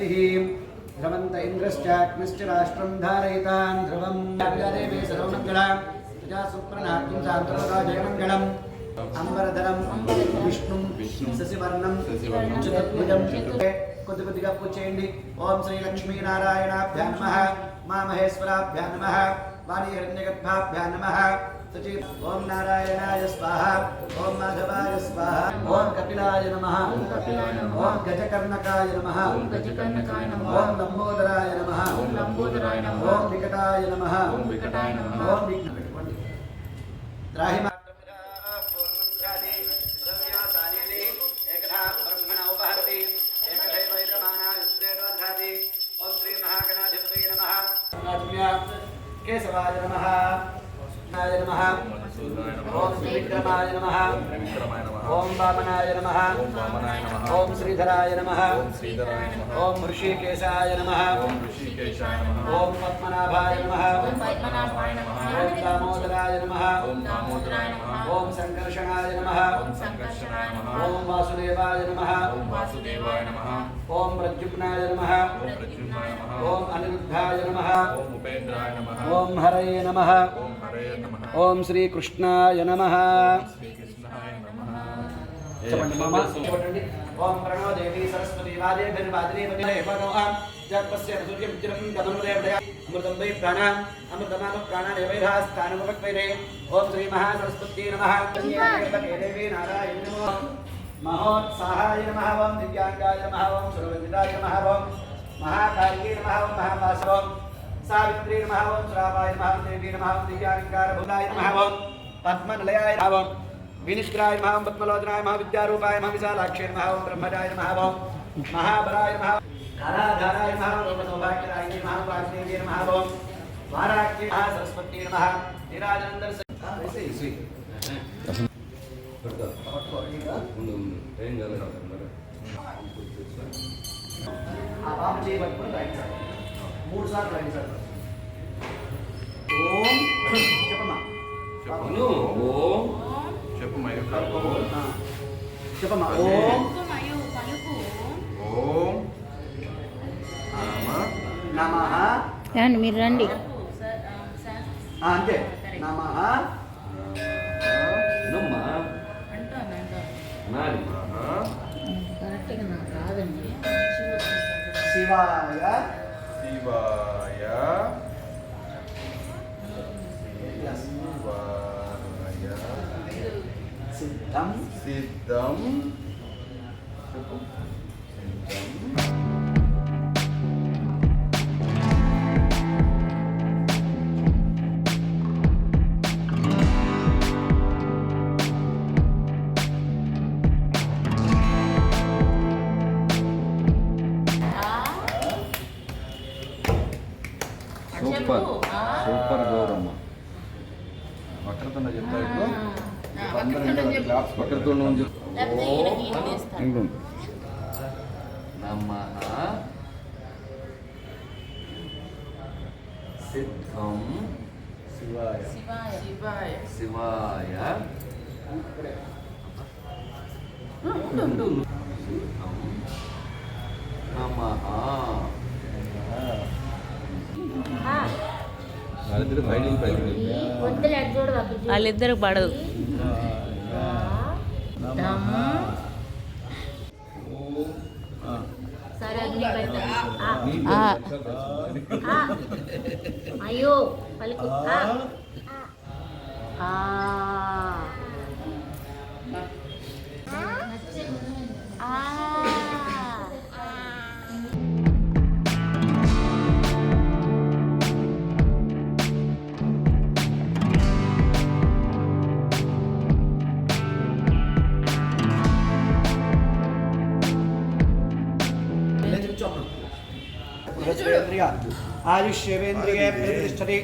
बृहस्पतिः ध्रुवन्त इन्द्रश्चाग्निश्च राष्ट्रं धारयितान् ध्रुवं देवी सर्वमङ्गलां प्रजा सुप्रणात्मं सान्तराजयमङ्गलम् अंबरधरम विष्णु शशिवर्णम चतुर्भुजम కొద్దిగా పూజ చేయండి. ఓం శ్రీ లక్ష్మీ నారాయణాభ్యాం నమః మా మహేశ్వరాభ్యాం నమః వాణి హిరణ్యగర్భాభ్యాం నమః సచి ఓం నారాయణాయ స్వాహ ఓం మాధవాయ స్వాహ ఓం కపిలాయ నమః ఓం గజకర్ణకాయ నమః ఓం లంబోదరాయ నమః ఓం వికటాయ నమః ఓం విఘ్నపెట్టుకోండి. త్రాహి केशवाय नमः नाय नमः ओम श्रीविक्रमाय नमः ओम वामनाय नमः ओम श्रीधराय नमः ओम ऋषिकेशाय नमः ओम पद्मनाभाय नमः ओम दामोदराय नमः ओम संकर्षणाय नमः ओम वासुदेवाय नमः ओम प्रद्युम्नाय नमः ओम अनिरुद्धाय नमः ओम हरये नमः ओम श्री कृष्णाय नमः ओम प्रणो देवी सरस्वती वादेभिर्वादिनीपतिरे भगवान् जगतस्य सूर्यमित्रं कदम्बदेवदया अमृतं वै प्राणान् अमृतमाम प्राणानेवैधास्तानुपक्वैरे ओम श्री महासरस्वती नमः देवी नारायण नमः महोत्साहाय नमः ओम दिव्यांगाय नमः ओम सर्वविदाय नमः ओम महाकार्ये नमः ओम महापाशवं सावित्री नमः ओम श्रावाय नमः देवी नमः ओम दिव्यांकारभूताय नमः ओम पद्मनिलयाय नमः ओम विनिद्राय नमः ओम पद्मलोचनाय नमः विद्यारूपाय नमः विशालाक्षे नमः ओम ब्रह्मजाय नमः ओम महाबलाय नमः कालाधाराय नमः ओम सौभाग्यदाय नमः वासुदेवी नमः ओम वाराख्ये नमः सरस्वती नमः निराजनंदर ऐसे इसी आप जी बटन राइट साइड मूड साथ राइट साइड ओम చెప్పమ్మా చెప్పను ఓం చెప్పమయ్య కలుపు చెప్పమ్మా ఓం మయు కలుపు ఓం నమః రండి మీరు రండి అంతే నమః నమ్మ నాది కరెక్ట్గా నాకు రాదండి. శివాయ శివాయ సిద్ధం సిద్ధం సూపర్ సూపర్ గౌరమ్మ వక్రతుండ చెప్తా ఇప్పుడు వక్రతుండ నమః సిద్ధం శివాయ శివాయ సిద్ధం నమః వాళ్ళిద్దరు పడదు. అయ్యో పలుకు आयुष्येवेन्द्रिये प्रतिष्ठति